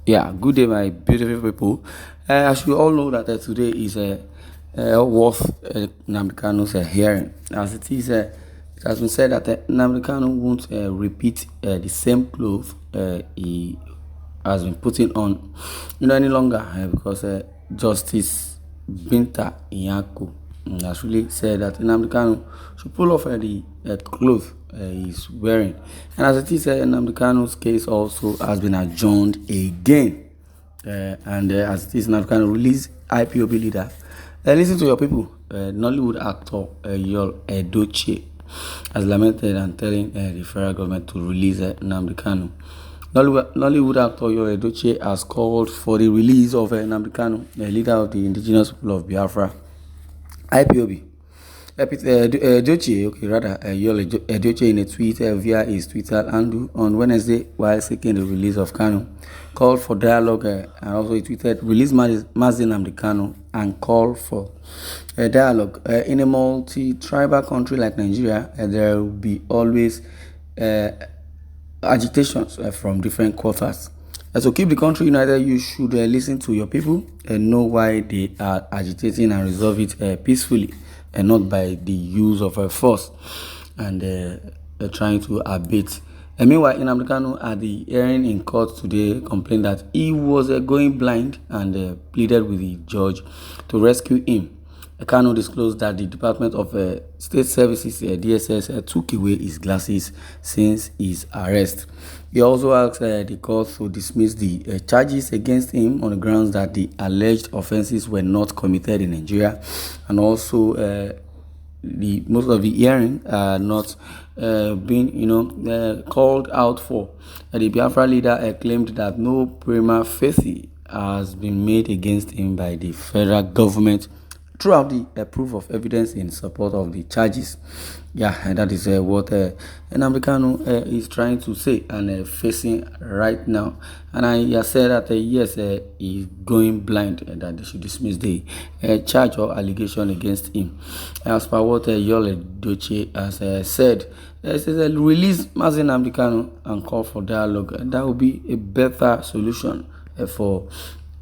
Yeah, good day, my beautiful people. As you all know that today is worth Nnamdi Kanu's hearing. As it is, it has been said that Nnamdi Kanu won't repeat the same clothes he has been putting on, any longer because Justice Binta Nyako has really said that Nnamdi Kanu should pull off the clothes he's wearing. And as it is, Nnamdi Kanu's case also has been adjourned again. And as it is, Nnamdi Kanu released IPOB leader. Listen to your people. Nollywood actor Yul Edochie has lamented and telling the federal government to release Nnamdi Kanu. Nollywood actor Yul Edochie has called for the release of Nnamdi Kanu, the leader of the indigenous people of Biafra, IPOB. Edochie, Yul Edochie in a tweet via his Twitter handle on Wednesday while seeking the release of Kanu, called for dialogue and also he tweeted, release Mazi Nnamdi Kanu and call for dialogue. In a multi-tribal country like Nigeria, there will be always agitations from different quarters. So keep the country united, you should listen to your people and know why they are agitating and resolve it peacefully and not by the use of force and trying to abate. And meanwhile, Nnamdi Kanu at the hearing in court today complained that he was going blind and pleaded with the judge to rescue him. Kanu disclosed that the Department of State Services, DSS, took away his glasses since his arrest. He also asked the court to dismiss the charges against him on the grounds that the alleged offenses were not committed in Nigeria, and also most of the hearing are not being called out for. The Biafra leader claimed that no prima facie has been made against him by the federal government throughout the proof of evidence in support of the charges. Yeah, and that is what Nnamdi Kanu is trying to say and facing right now. And I has said that yes, he's going blind and that they should dismiss the charge or allegation against him. As per what Yul Edochie has said, it says release Mazi Nnamdi Kanu and call for dialogue. And that will be a better solution for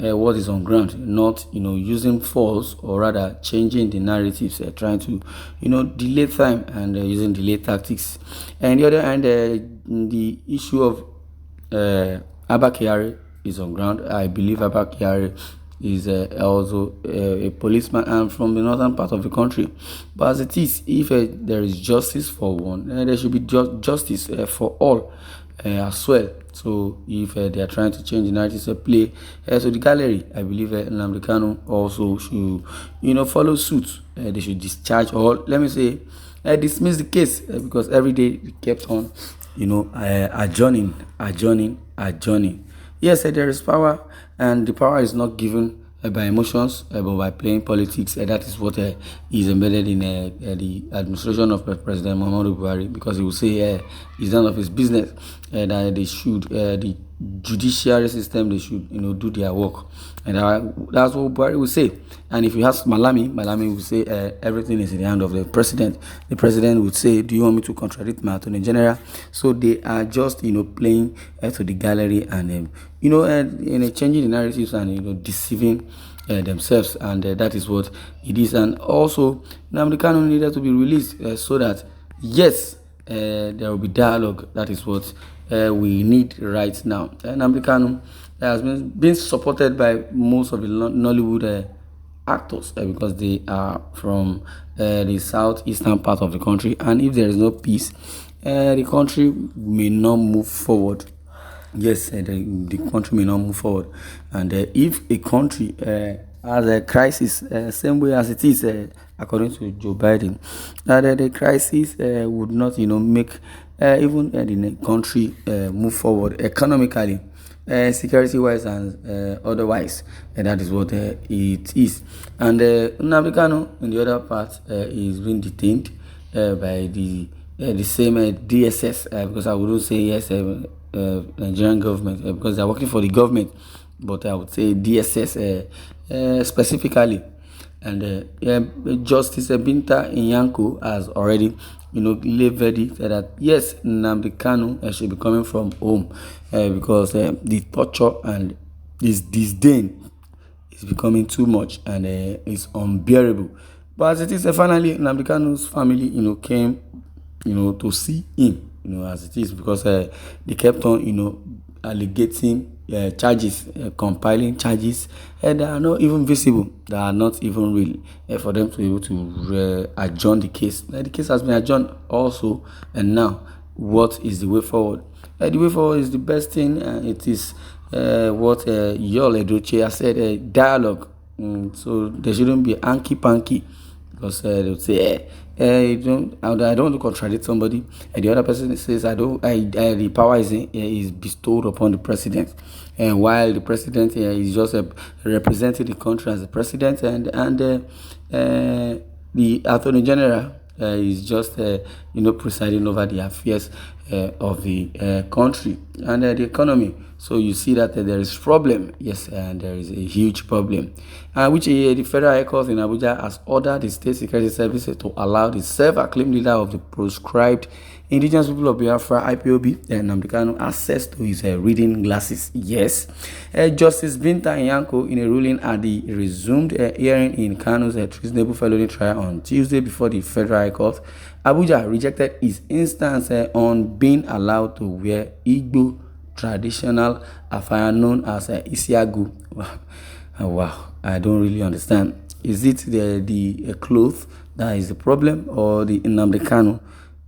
what is on ground, not using force or rather changing the narratives, trying to delay time and using delay tactics. And the other hand, the issue of Abba Kyari is on ground. I believe Abba Kyari is also a policeman and from the northern part of the country. But as it is, if there is justice for one, there should be justice for all as well. So if they are trying to change the narrative play, so the gallery, I believe Nnamdi Kanu also should follow suit. They should discharge or let me say dismiss the case because every day they kept on adjourning. Yes, there is power, and the power is not given by emotions, but by playing politics. That is what is embedded in the administration of President Muhammadu Buhari, because he will say it's none of his business that they should, the judiciary system, they should do their work, and that's what Buhari will say. And if you ask Malami will say everything is in the hand of the president. The president would say, do you want me to contradict my attorney general? So they are just playing to the gallery and changing the narratives and deceiving themselves, and that is what it is. And also Nnamdi Kanu needed to be released so that yes, there will be dialogue. That is what we need right now. Nnamdi Kanu has been supported by most of the Nollywood actors because they are from the southeastern part of the country, and if there is no peace, the country may not move forward. Yes, the country may not move forward, and if a country has a crisis, same way as it is according to Joe Biden, that the crisis would not make even the country move forward economically, security wise and otherwise, and that is what it is. And Nnamdi Kanu in the other part is being detained by the same DSS, because I wouldn't say yes Nigerian government because they are working for the government, but I would say DSS specifically. And Justice Binta Nyako has already laid verdict that yes, Nnamdi Kanu should be coming from home because the torture and this disdain is becoming too much, and it's unbearable. But as it is, finally, Nnamdi Kanu's family, came, to see him, as it is, because they kept on, alligating charges, compiling charges that are not even visible, that are not even real, for them to be able to adjourn the case. The case has been adjourned also, and now, what is the way forward? The way forward is the best thing. It is what Yul Edochie has said, dialogue. So there shouldn't be hanky-panky, because they would say, I don't want to contradict somebody. And the other person says, the power is bestowed upon the president. And while the president is just representing the country as the president, and the attorney general is just presiding over the affairs of the country and the economy. So you see that there is problem, yes, and there is a huge problem, which the Federal High Court in Abuja has ordered the State Security Services to allow the self-acclaimed leader of the proscribed Indigenous People of Biafra (IPOB), Nnamdi Kanu, access to his reading glasses. Yes, Justice Binta Nyako, in a ruling at the resumed hearing in Kanu's treasonable felony trial on Tuesday before the Federal High Court, Abuja rejected his instance on being allowed to wear Igbo traditional attire known as Isiagu. Wow, I don't really understand. Is it the clothes that is the problem, or the Nnamdi Kanu,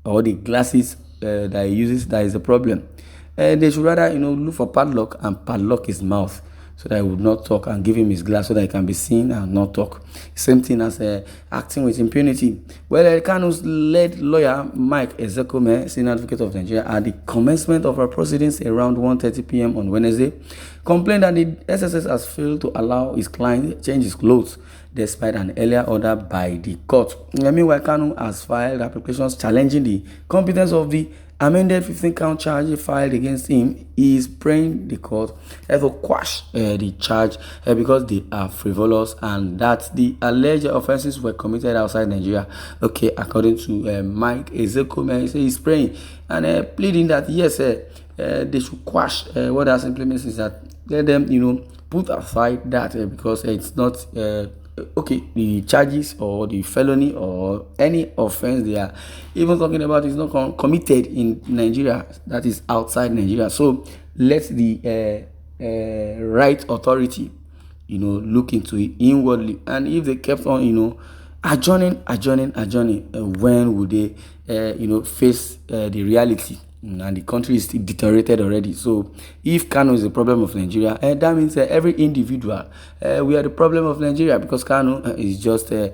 or the glasses that he uses that is the problem? They should rather look for padlock and padlock his mouth, so that he would not talk, and give him his glass so that he can be seen and not talk. Same thing as acting with impunity. Well, Kanu's lead lawyer, Mike Ezekome, senior advocate of Nigeria, at the commencement of our proceedings around 1:30 p.m. on Wednesday, complained that the SSS has failed to allow his client change his clothes, despite an earlier order by the court. Meanwhile, Kanu has filed applications challenging the competence of the amended 15-count charge filed against him. He is praying the court to quash the charge because they are frivolous, and that the alleged offenses were committed outside Nigeria. Okay, according to Mike Ezekome, he says he's praying and pleading that yes, they should quash what has implemented, is that let them put aside that because it's not okay, the charges or the felony or any offense they are even talking about is not committed in Nigeria, that is outside Nigeria. So let the right authority look into it inwardly. And if they kept on adjourning, when would they face the reality? And the country is deteriorated already. So if Kanu is the problem of Nigeria, that means every individual, we are the problem of Nigeria, because Kanu is just a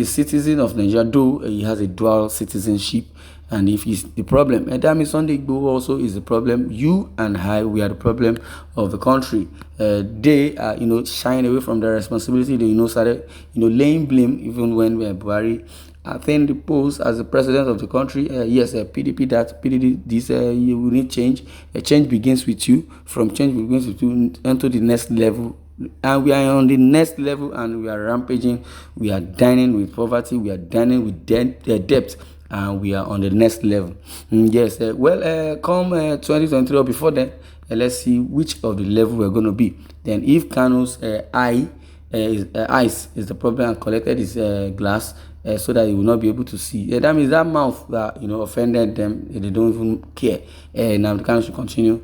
citizen of Nigeria, though he has a dual citizenship. And if he's the problem, that means Sunday Igboho also is the problem. You and I, we are the problem of the country. They are shying away from their responsibility. They started laying blame even when Buhari attained the post as the president of the country. Yes, PDP that, PDP this, you will need change. Change begins with you. From change begins with you into the next level. And we are on the next level, and we are rampaging. We are dining with poverty. We are dining with debt. And we are on the next level. Yes, come 2023 or before then, let's see which of the level we're going to be. Then if Kanu's eyes is the problem, and collected his glass so that he will not be able to see, that means that mouth that offended them, they don't even care. Now the Kanu should continue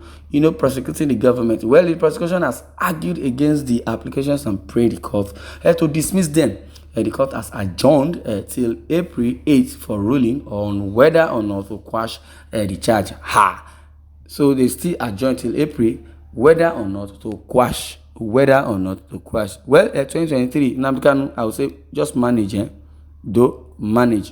prosecuting the government. Well, the prosecution has argued against the applications and prayed the court to dismiss them. The court has adjourned till April 8th for ruling on whether or not to quash the charge. So they still adjourn till April, whether or not to quash. Well, 2023, Nnamdi Kanu, I would say just manage, manage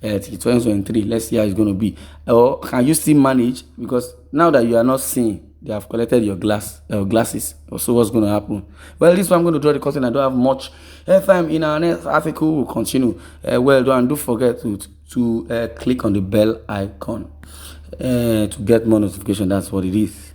till 2023. Let's see how it's going to be. Or can you still manage? Because now that you are not seeing, they have collected your glasses. So what's going to happen? Well, this one I'm going to draw the curtain. I don't have much time. In our next article, we'll continue. Don't forget to click on the bell icon to get more notification. That's what it is.